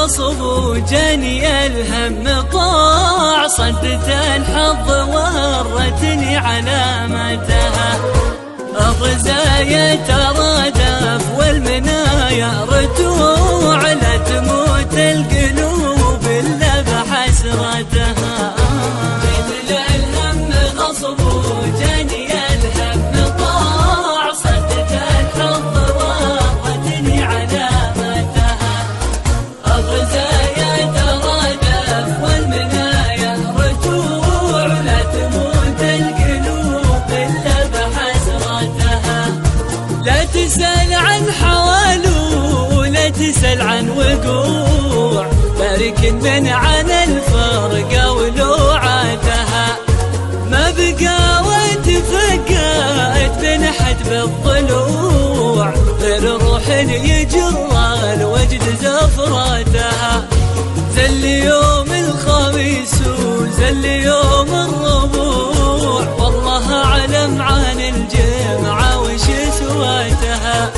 غصب وجاني الهم طاع، صدت الحظ وهرتني علامتها. الرزايا ترادف والمنايا رتوع، لا تموت القلوب الا بحسرتها. مثل الهم غصب وجاني الهم طاع، صدت الحظ وهرتني علامتها. الرزايا ترادف والمنايا رتوع، لا تموت القلوب الا بحسرتها. لا تسأل عن حواله ولا تسأل عن وقوع، بارك من عن الفرقة ولوعاتها. ما بقى وتفقت بنحت بالضلوع، غير روح يجر الوجد زفرتها. زل يوم الخميس وزل يوم الربوع، والله أعلم عن الجمعة وش سواتها.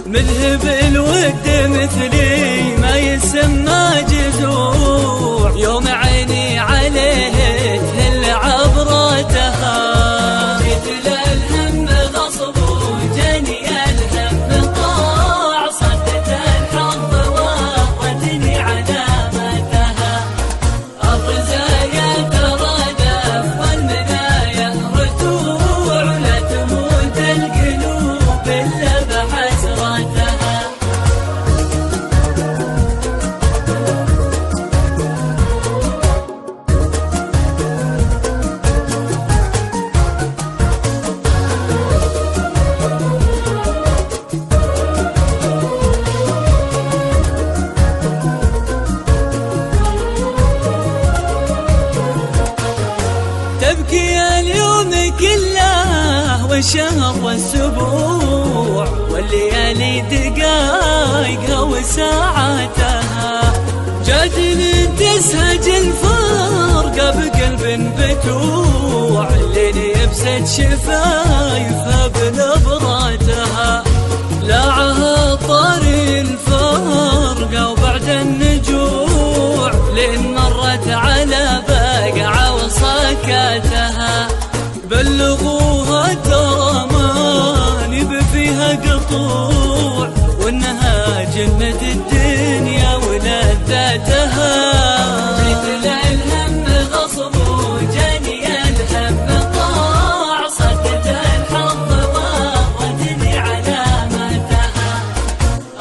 مذهب الود مثلي ما يسمى جذوع، يوم عيني عليه تهل عبرتها. مثل الهم غصب وجاني الهم طاع، صدت الحظ وهرتني علامتها. الرزايا ترادف والمنايا رتوع، لا تموت القلوب الا بحسرتها. تبكي اليوم كله والشهر والسبوع، والليالي دقايقها وساعاتها. جاتني تسهج الفرقة بقلب بتوع، الليل يبسد شفايفها بنبراتها. لاعها طاري الفرقة وبعد النجوع، لين مرت على بقعة وصكاتها. بلغوها ترى ماني بفيها قطوع، وانها جنة الدنيا ولذاتها. مثل الهم غصب وجاني الهم طاع، صدت الحظ وهرتني علامتها.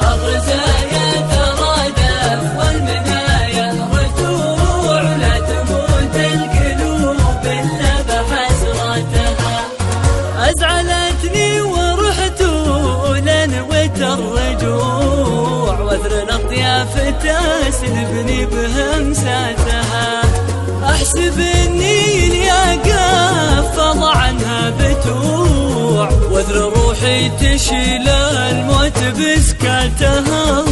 الرزايا ترادف والمنايا رتوع، لا تموت القلوب الا بحسرتها. أزعلتني ورحت ولنويت الرجوع، واثر الأطياف تسلبني بهمساتها. أحسب إني الياقة فضى عنها بتوع، واثر روحي تشيل الموت بسكاتها.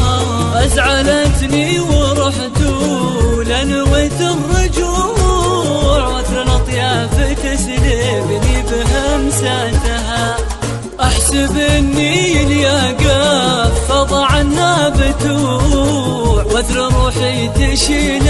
أزعلتني ورحت ولنويت الرجوع، واثر الأطياف تسلبني بهمساتها. أحسب إني الياقة فضى عنها بتوع، واثر روحي تشيل